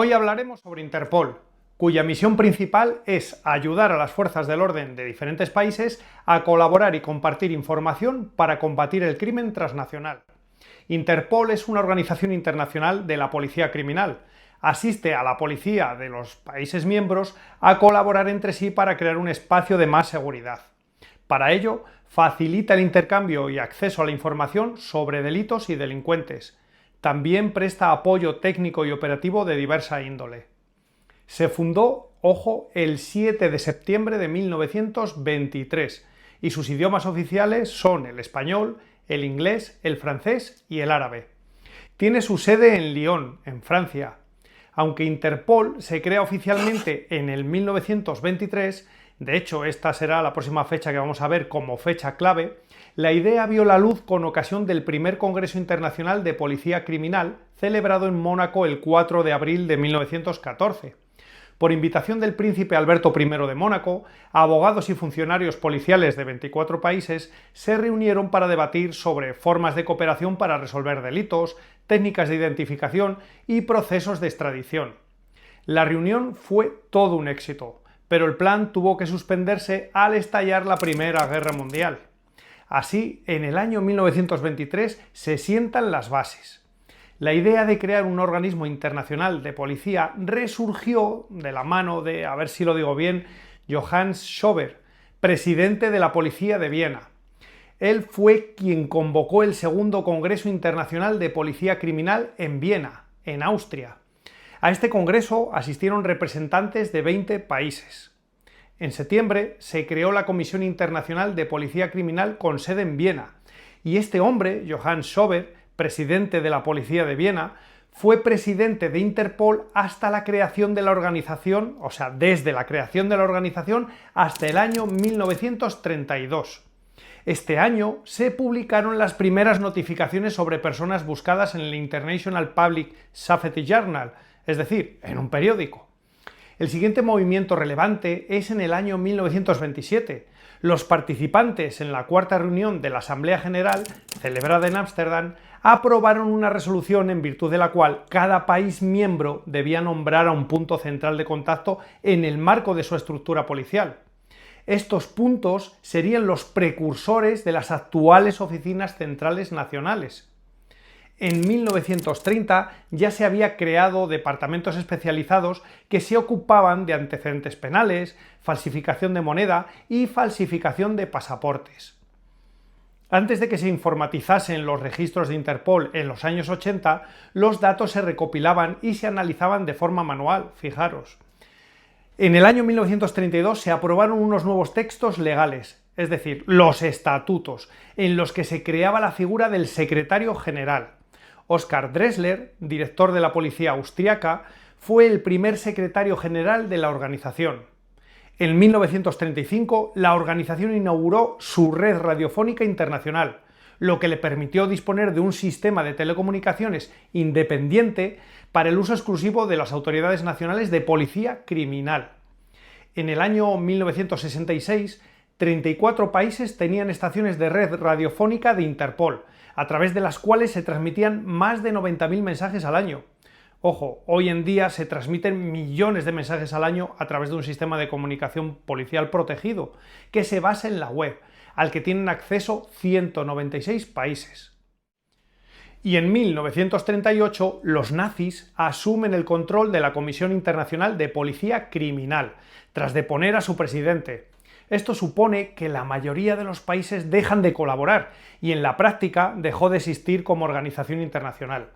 Hoy hablaremos sobre Interpol, cuya misión principal es ayudar a las fuerzas del orden de diferentes países a colaborar y compartir información para combatir el crimen transnacional. Interpol es una organización internacional de la policía criminal. Asiste a la policía de los países miembros a colaborar entre sí para crear un espacio de más seguridad. Para ello, facilita el intercambio y acceso a la información sobre delitos y delincuentes. También presta apoyo técnico y operativo de diversa índole. Se fundó, ojo, el 7 de septiembre de 1923 y sus idiomas oficiales son el español, el inglés, el francés y el árabe. Tiene su sede en Lyon, en Francia. Aunque Interpol se crea oficialmente en el 1923, de hecho esta será la próxima fecha que vamos a ver como fecha clave, la idea vio la luz con ocasión del primer Congreso Internacional de Policía Criminal celebrado en Mónaco el 4 de abril de 1914. Por invitación del príncipe Alberto I de Mónaco, abogados y funcionarios policiales de 24 países se reunieron para debatir sobre formas de cooperación para resolver delitos, técnicas de identificación y procesos de extradición. La reunión fue todo un éxito, pero el plan tuvo que suspenderse al estallar la Primera Guerra Mundial. Así, en el año 1923 se sientan las bases. La idea de crear un organismo internacional de policía resurgió de la mano de, a ver si lo digo bien, Johannes Schober, presidente de la Policía de Viena. Él fue quien convocó el segundo Congreso Internacional de Policía Criminal en Viena, en Austria. A este congreso asistieron representantes de 20 países. En septiembre se creó la Comisión Internacional de Policía Criminal con sede en Viena, y este hombre, Johannes Schober, presidente de la Policía de Viena, fue presidente de Interpol hasta la creación de la organización, o sea, desde la creación de la organización hasta el año 1932. Este año se publicaron las primeras notificaciones sobre personas buscadas en el International Public Safety Journal, es decir, en un periódico. El siguiente movimiento relevante es en el año 1927. Los participantes en la cuarta reunión de la Asamblea General, celebrada en Ámsterdam, aprobaron una resolución en virtud de la cual cada país miembro debía nombrar a un punto central de contacto en el marco de su estructura policial. Estos puntos serían los precursores de las actuales oficinas centrales nacionales. En 1930 ya se había creado departamentos especializados que se ocupaban de antecedentes penales, falsificación de moneda y falsificación de pasaportes. Antes de que se informatizasen los registros de Interpol en los años 80, los datos se recopilaban y se analizaban de forma manual, fijaros. En el año 1932 se aprobaron unos nuevos textos legales, es decir, los estatutos, en los que se creaba la figura del secretario general. Oskar Dressler, director de la policía austriaca, fue el primer secretario general de la organización. En 1935, la organización inauguró su red radiofónica internacional, lo que le permitió disponer de un sistema de telecomunicaciones independiente para el uso exclusivo de las autoridades nacionales de policía criminal. En el año 1966, 34 países tenían estaciones de red radiofónica de Interpol, a través de las cuales se transmitían más de 90.000 mensajes al año. Ojo, hoy en día se transmiten millones de mensajes al año a través de un sistema de comunicación policial protegido, que se basa en la web, al que tienen acceso 196 países. Y en 1938 los nazis asumen el control de la Comisión Internacional de Policía Criminal, tras deponer a su presidente. Esto supone que la mayoría de los países dejan de colaborar y en la práctica dejó de existir como organización internacional.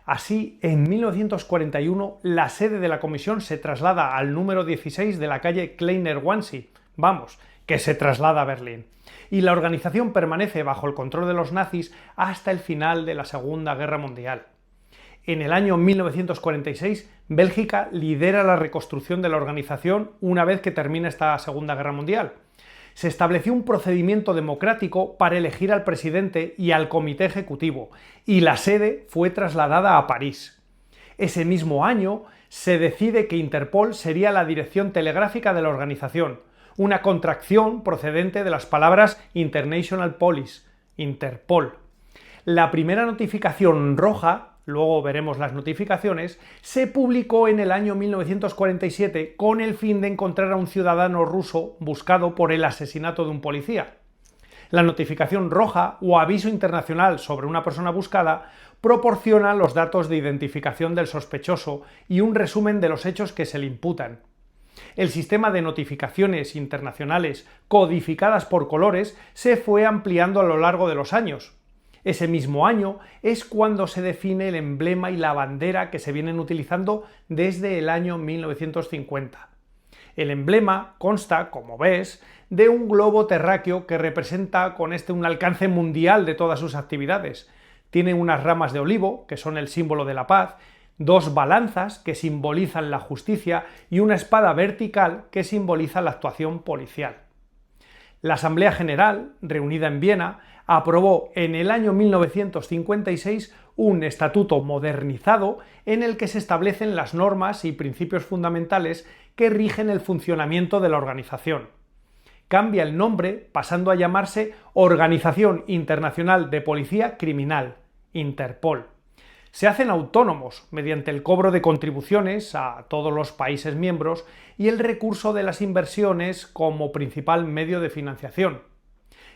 Así, en 1941 la sede de la comisión se traslada al número 16 de la calle Kleiner Wannsee, que se traslada a Berlín, y la organización permanece bajo el control de los nazis hasta el final de la Segunda Guerra Mundial. En el año 1946, Bélgica lidera la reconstrucción de la organización una vez que termina esta Segunda Guerra Mundial. Se estableció un procedimiento democrático para elegir al presidente y al comité ejecutivo, y la sede fue trasladada a París. Ese mismo año se decide que Interpol sería la dirección telegráfica de la organización, una contracción procedente de las palabras International Police, Interpol. La primera notificación roja luego veremos las notificaciones, se publicó en el año 1947 con el fin de encontrar a un ciudadano ruso buscado por el asesinato de un policía. La notificación roja o aviso internacional sobre una persona buscada proporciona los datos de identificación del sospechoso y un resumen de los hechos que se le imputan. El sistema de notificaciones internacionales codificadas por colores se fue ampliando a lo largo de los años. Ese mismo año es cuando se define el emblema y la bandera que se vienen utilizando desde el año 1950. El emblema consta, como ves, de un globo terráqueo que representa con un alcance mundial de todas sus actividades. Tiene unas ramas de olivo, que son el símbolo de la paz, dos balanzas, que simbolizan la justicia, y una espada vertical, que simboliza la actuación policial. La Asamblea General, reunida en Viena, aprobó en el año 1956 un estatuto modernizado en el que se establecen las normas y principios fundamentales que rigen el funcionamiento de la organización. Cambia el nombre pasando a llamarse Organización Internacional de Policía Criminal, Interpol. Se hacen autónomos mediante el cobro de contribuciones a todos los países miembros y el recurso de las inversiones como principal medio de financiación.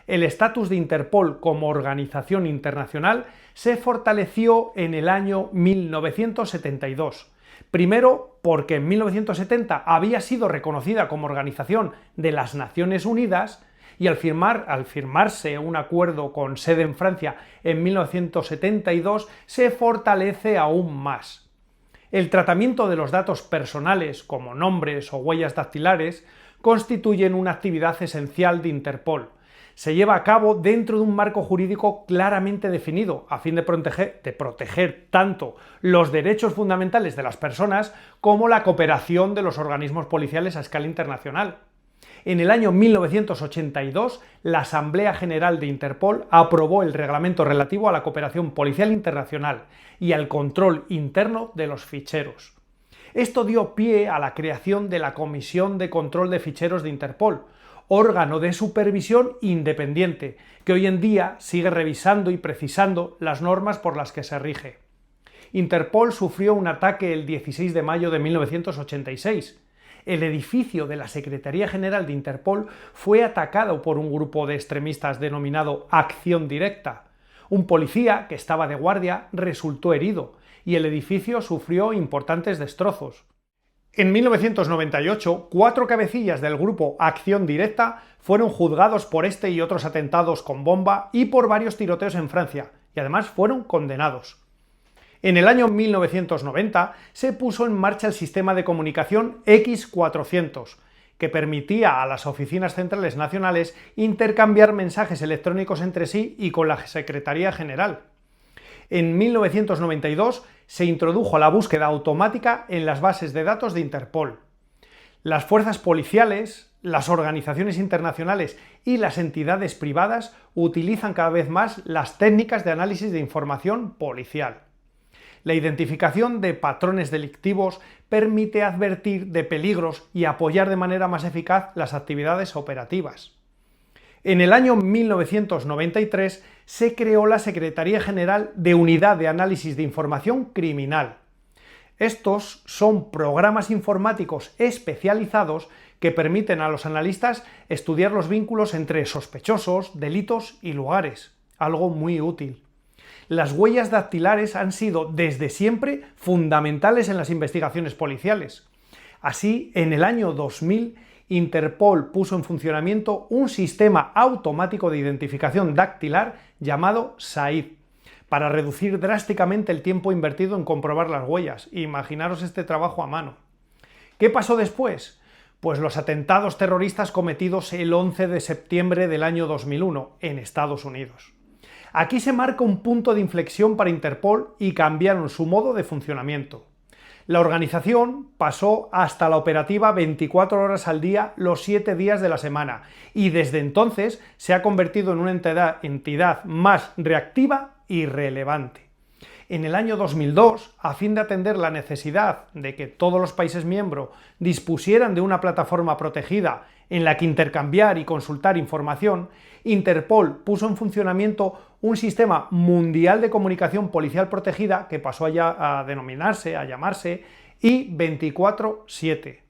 El estatus de Interpol como organización internacional se fortaleció en el año 1972. Primero, porque en 1970 había sido reconocida como organización de las Naciones Unidas y al firmarse un acuerdo con sede en Francia en 1972 se fortalece aún más. El tratamiento de los datos personales, como nombres o huellas dactilares, constituyen una actividad esencial de Interpol. Se lleva a cabo dentro de un marco jurídico claramente definido, a fin de proteger tanto los derechos fundamentales de las personas como la cooperación de los organismos policiales a escala internacional. En el año 1982, la Asamblea General de Interpol aprobó el reglamento relativo a la cooperación policial internacional y al control interno de los ficheros. Esto dio pie a la creación de la Comisión de Control de Ficheros de Interpol, órgano de supervisión independiente, que hoy en día sigue revisando y precisando las normas por las que se rige. Interpol sufrió un ataque el 16 de mayo de 1986. El edificio de la Secretaría General de Interpol fue atacado por un grupo de extremistas denominado Acción Directa. Un policía que estaba de guardia resultó herido y el edificio sufrió importantes destrozos. En 1998, 4 cabecillas del grupo Acción Directa fueron juzgados por este y otros atentados con bomba y por varios tiroteos en Francia, y además fueron condenados. En el año 1990 se puso en marcha el sistema de comunicación X400, que permitía a las oficinas centrales nacionales intercambiar mensajes electrónicos entre sí y con la Secretaría General. En 1992 se introdujo la búsqueda automática en las bases de datos de Interpol. Las fuerzas policiales, las organizaciones internacionales y las entidades privadas utilizan cada vez más las técnicas de análisis de información policial. La identificación de patrones delictivos permite advertir de peligros y apoyar de manera más eficaz las actividades operativas. En el año 1993 se creó la Secretaría General de Unidad de Análisis de Información Criminal. Estos son programas informáticos especializados que permiten a los analistas estudiar los vínculos entre sospechosos, delitos y lugares, algo muy útil. Las huellas dactilares han sido desde siempre fundamentales en las investigaciones policiales. Así, en el año 2000, Interpol puso en funcionamiento un sistema automático de identificación dactilar llamado SAID, para reducir drásticamente el tiempo invertido en comprobar las huellas. Imaginaros este trabajo a mano. ¿Qué pasó después? Pues los atentados terroristas cometidos el 11 de septiembre del año 2001 en Estados Unidos. Aquí se marca un punto de inflexión para Interpol y cambiaron su modo de funcionamiento. La organización pasó hasta la operativa 24 horas al día los 7 días de la semana y desde entonces se ha convertido en una entidad más reactiva y relevante. En el año 2002, a fin de atender la necesidad de que todos los países miembros dispusieran de una plataforma protegida en la que intercambiar y consultar información, Interpol puso en funcionamiento un sistema mundial de comunicación policial protegida que pasó a llamarse I-24/7.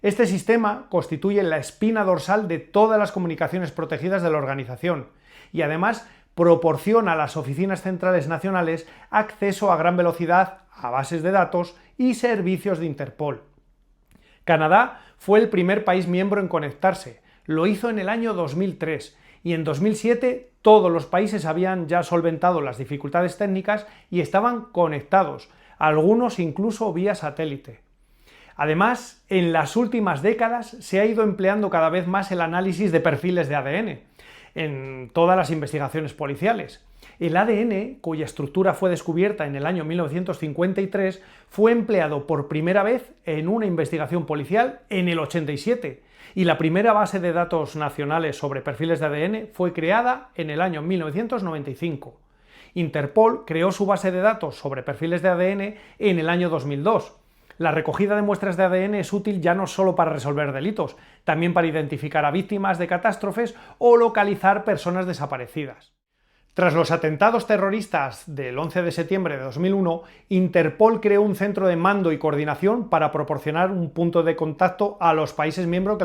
Este sistema constituye la espina dorsal de todas las comunicaciones protegidas de la organización y además proporciona a las oficinas centrales nacionales acceso a gran velocidad a bases de datos y servicios de Interpol. Canadá fue el primer país miembro en conectarse, lo hizo en el año 2003 y en 2007 todos los países habían ya solventado las dificultades técnicas y estaban conectados, algunos incluso vía satélite. Además, en las últimas décadas se ha ido empleando cada vez más el análisis de perfiles de ADN en todas las investigaciones policiales. El ADN, cuya estructura fue descubierta en el año 1953, fue empleado por primera vez en una investigación policial en el 87, y la primera base de datos nacionales sobre perfiles de ADN fue creada en el año 1995. Interpol creó su base de datos sobre perfiles de ADN en el año 2002. La recogida de muestras de ADN es útil ya no solo para resolver delitos, también para identificar a víctimas de catástrofes o localizar personas desaparecidas. Tras los atentados terroristas del 11 de septiembre de 2001, Interpol creó un centro de mando y coordinación para proporcionar un punto de contacto a los países miembros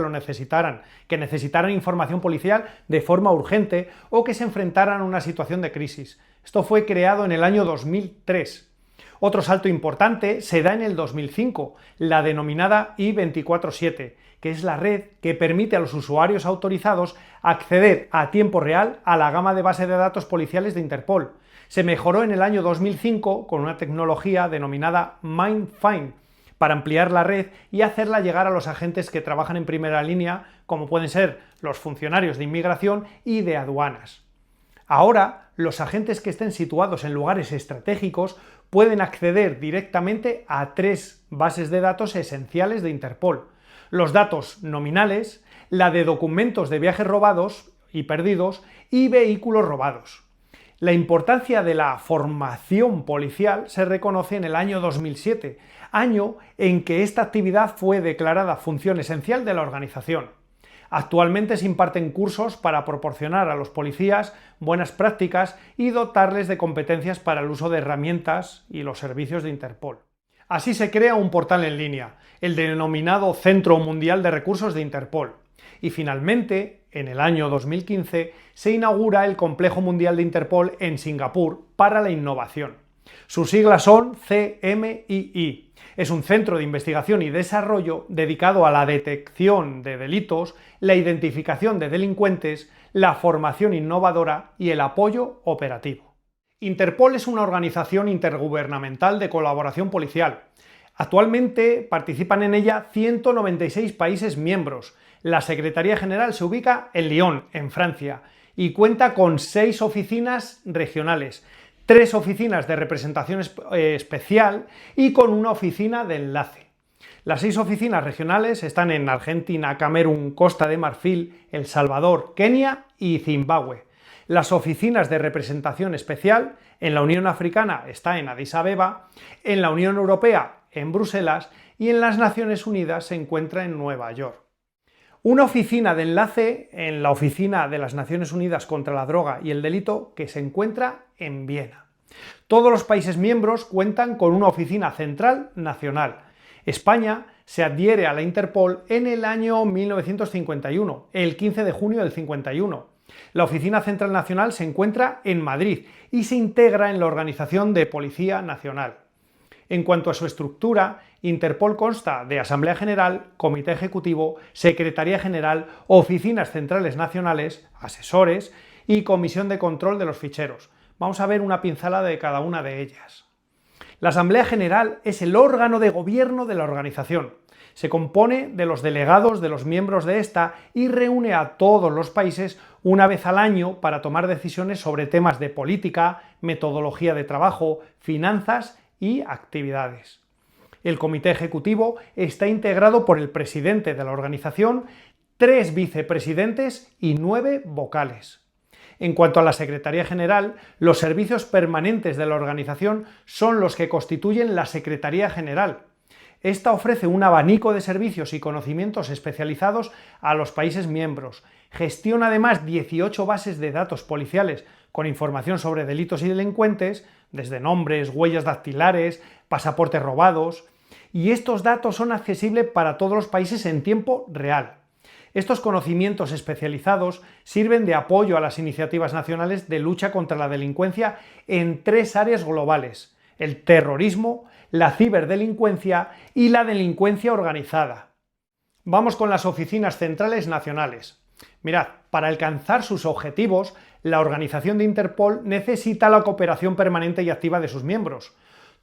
que necesitaran información policial de forma urgente o que se enfrentaran a una situación de crisis. Esto fue creado en el año 2003. Otro salto importante se da en el 2005, la denominada I-24/7, que es la red que permite a los usuarios autorizados acceder a tiempo real a la gama de bases de datos policiales de Interpol. Se mejoró en el año 2005 con una tecnología denominada MindFind para ampliar la red y hacerla llegar a los agentes que trabajan en primera línea, como pueden ser los funcionarios de inmigración y de aduanas. Ahora, los agentes que estén situados en lugares estratégicos pueden acceder directamente a 3 bases de datos esenciales de Interpol: los datos nominales, la de documentos de viajes robados y perdidos y vehículos robados. La importancia de la formación policial se reconoce en el año 2007, año en que esta actividad fue declarada función esencial de la organización. Actualmente se imparten cursos para proporcionar a los policías buenas prácticas y dotarles de competencias para el uso de herramientas y los servicios de Interpol. Así se crea un portal en línea, el denominado Centro Mundial de Recursos de Interpol. Y finalmente, en el año 2015, se inaugura el Complejo Mundial de Interpol en Singapur para la innovación. Sus siglas son CMII. Es un centro de investigación y desarrollo dedicado a la detección de delitos, la identificación de delincuentes, la formación innovadora y el apoyo operativo. Interpol es una organización intergubernamental de colaboración policial. Actualmente participan en ella 196 países miembros. La Secretaría General se ubica en Lyon, en Francia, y cuenta con 6 oficinas regionales, 3 oficinas de representación especial y con una oficina de enlace. Las 6 oficinas regionales están en Argentina, Camerún, Costa de Marfil, El Salvador, Kenia y Zimbabue. Las oficinas de representación especial en la Unión Africana está en Addis Abeba, en la Unión Europea en Bruselas y en las Naciones Unidas se encuentra en Nueva York. Una oficina de enlace en la Oficina de las Naciones Unidas contra la Droga y el Delito que se encuentra en Viena. Todos los países miembros cuentan con una oficina central nacional. España se adhiere a la Interpol en el año 1951, el 15 de junio del 51. La Oficina Central Nacional se encuentra en Madrid y se integra en la Organización de Policía Nacional. En cuanto a su estructura, Interpol consta de Asamblea General, Comité Ejecutivo, Secretaría General, Oficinas Centrales Nacionales, asesores y Comisión de Control de los Ficheros. Vamos a ver una pincelada de cada una de ellas. La Asamblea General es el órgano de gobierno de la organización. Se compone de los delegados de los miembros de esta y reúne a todos los países una vez al año para tomar decisiones sobre temas de política, metodología de trabajo, finanzas y actividades. El Comité Ejecutivo está integrado por el presidente de la organización, 3 vicepresidentes y 9 vocales. En cuanto a la Secretaría General, los servicios permanentes de la organización son los que constituyen la Secretaría General. Esta ofrece un abanico de servicios y conocimientos especializados a los países miembros. Gestiona además 18 bases de datos policiales con información sobre delitos y delincuentes, desde nombres, huellas dactilares, pasaportes robados, y estos datos son accesibles para todos los países en tiempo real. Estos conocimientos especializados sirven de apoyo a las iniciativas nacionales de lucha contra la delincuencia en 3 áreas globales: el terrorismo, la ciberdelincuencia y la delincuencia organizada. Vamos con las oficinas centrales nacionales. Mirad, para alcanzar sus objetivos, la organización de Interpol necesita la cooperación permanente y activa de sus miembros.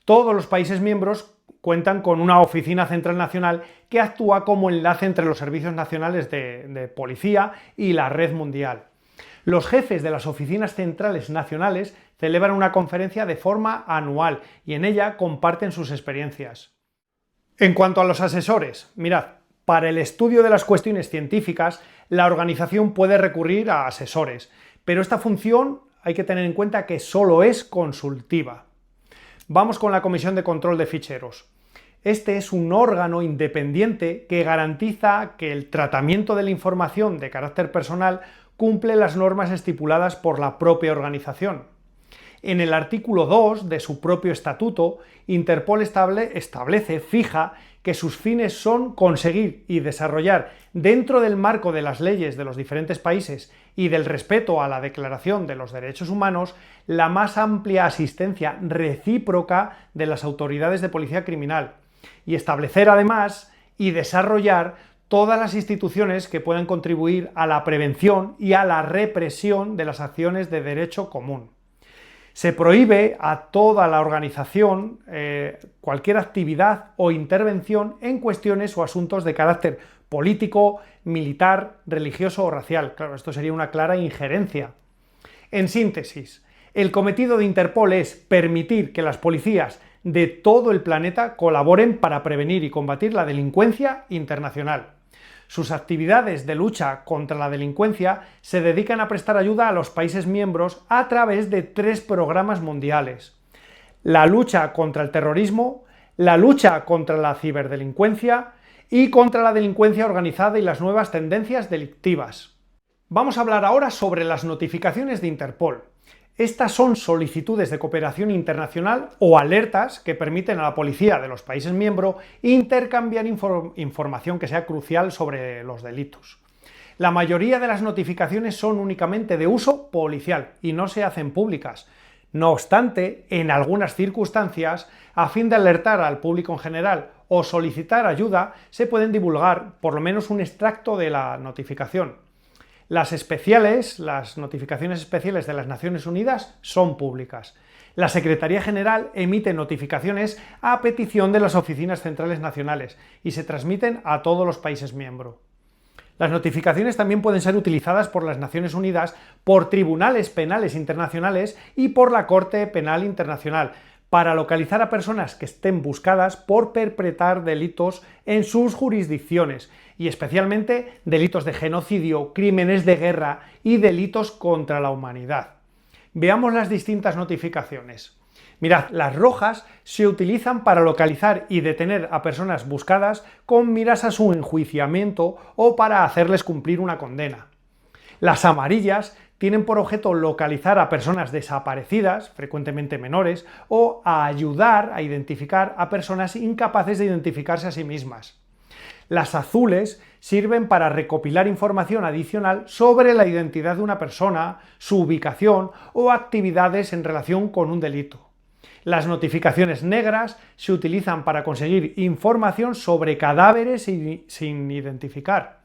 Todos los países miembros cuentan con una oficina central nacional que actúa como enlace entre los servicios nacionales de policía y la red mundial. Los jefes de las oficinas centrales nacionales celebran una conferencia de forma anual y en ella comparten sus experiencias. En cuanto a los asesores, mirad, para el estudio de las cuestiones científicas, la organización puede recurrir a asesores, pero esta función hay que tener en cuenta que solo es consultiva. Vamos con la Comisión de Control de Ficheros. Este es un órgano independiente que garantiza que el tratamiento de la información de carácter personal cumple las normas estipuladas por la propia organización. En el artículo 2 de su propio estatuto, Interpol fija que sus fines son conseguir y desarrollar, dentro del marco de las leyes de los diferentes países y del respeto a la Declaración de los Derechos Humanos, la más amplia asistencia recíproca de las autoridades de policía criminal, y establecer además y desarrollar todas las instituciones que puedan contribuir a la prevención y a la represión de las acciones de derecho común. Se prohíbe a toda la organización cualquier actividad o intervención en cuestiones o asuntos de carácter político, militar, religioso o racial. Claro, esto sería una clara injerencia. En síntesis, el cometido de Interpol es permitir que las policías de todo el planeta colaboren para prevenir y combatir la delincuencia internacional. Sus actividades de lucha contra la delincuencia se dedican a prestar ayuda a los países miembros a través de 3 programas mundiales: la lucha contra el terrorismo, la lucha contra la ciberdelincuencia y contra la delincuencia organizada y las nuevas tendencias delictivas. Vamos a hablar ahora sobre las notificaciones de Interpol. Estas son solicitudes de cooperación internacional o alertas que permiten a la policía de los países miembros intercambiar información que sea crucial sobre los delitos. La mayoría de las notificaciones son únicamente de uso policial y no se hacen públicas. No obstante, en algunas circunstancias, a fin de alertar al público en general o solicitar ayuda, se pueden divulgar por lo menos un extracto de la notificación. Las notificaciones especiales de las Naciones Unidas son públicas. La Secretaría General emite notificaciones a petición de las oficinas centrales nacionales y se transmiten a todos los países miembros. Las notificaciones también pueden ser utilizadas por las Naciones Unidas, por tribunales penales internacionales y por la Corte Penal Internacional, para localizar a personas que estén buscadas por perpetrar delitos en sus jurisdicciones, y especialmente delitos de genocidio, crímenes de guerra y delitos contra la humanidad. Veamos las distintas notificaciones. Mirad, las rojas se utilizan para localizar y detener a personas buscadas con miras a su enjuiciamiento o para hacerles cumplir una condena. Las amarillas tienen por objeto localizar a personas desaparecidas, frecuentemente menores, o a ayudar a identificar a personas incapaces de identificarse a sí mismas. Las azules sirven para recopilar información adicional sobre la identidad de una persona, su ubicación o actividades en relación con un delito. Las notificaciones negras se utilizan para conseguir información sobre cadáveres sin identificar.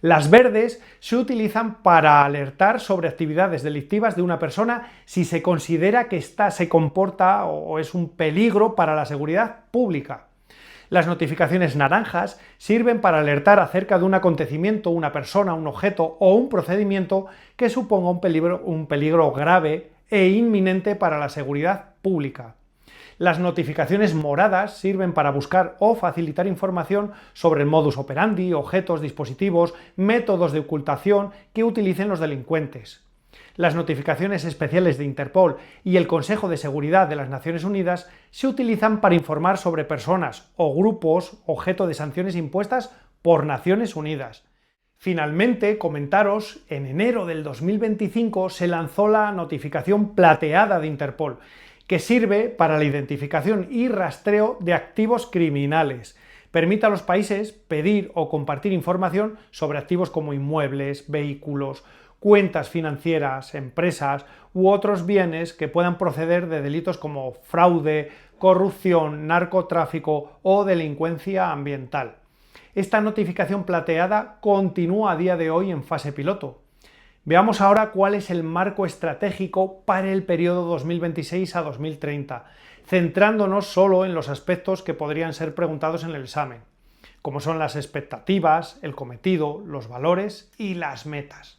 Las verdes se utilizan para alertar sobre actividades delictivas de una persona si se considera que ésta se comporta o es un peligro para la seguridad pública. Las notificaciones naranjas sirven para alertar acerca de un acontecimiento, una persona, un objeto o un procedimiento que suponga un peligro grave e inminente para la seguridad pública. Las notificaciones moradas sirven para buscar o facilitar información sobre el modus operandi, objetos, dispositivos, métodos de ocultación que utilicen los delincuentes. Las notificaciones especiales de Interpol y el Consejo de Seguridad de las Naciones Unidas se utilizan para informar sobre personas o grupos objeto de sanciones impuestas por Naciones Unidas. Finalmente, comentaros, en enero del 2025 se lanzó la notificación plateada de Interpol, que sirve para la identificación y rastreo de activos criminales. Permite a los países pedir o compartir información sobre activos como inmuebles, vehículos, cuentas financieras, empresas u otros bienes que puedan proceder de delitos como fraude, corrupción, narcotráfico o delincuencia ambiental. Esta notificación plateada continúa a día de hoy en fase piloto. Veamos ahora cuál es el marco estratégico para el periodo 2026 a 2030, centrándonos solo en los aspectos que podrían ser preguntados en el examen, como son las expectativas, el cometido, los valores y las metas.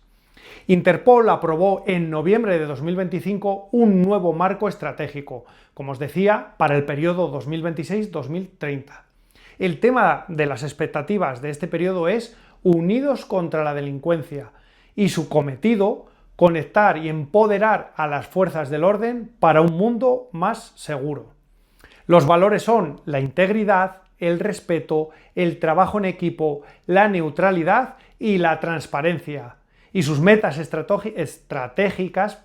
Interpol aprobó en noviembre de 2025 un nuevo marco estratégico, como os decía, para el periodo 2026-2030. El tema de las expectativas de este periodo es Unidos contra la delincuencia y su cometido, conectar y empoderar a las fuerzas del orden para un mundo más seguro. Los valores son la integridad, el respeto, el trabajo en equipo, la neutralidad y la transparencia. Y sus metas estratégicas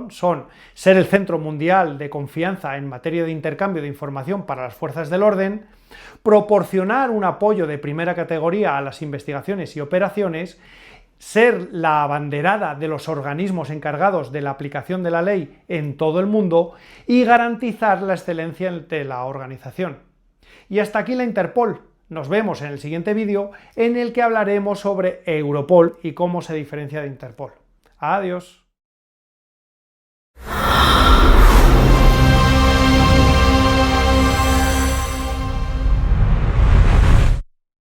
son ser el centro mundial de confianza en materia de intercambio de información para las fuerzas del orden, proporcionar un apoyo de primera categoría a las investigaciones y operaciones, ser la abanderada de los organismos encargados de la aplicación de la ley en todo el mundo y garantizar la excelencia de la organización. Y hasta aquí la Interpol. Nos vemos en el siguiente vídeo en el que hablaremos sobre Europol y cómo se diferencia de Interpol. Adiós.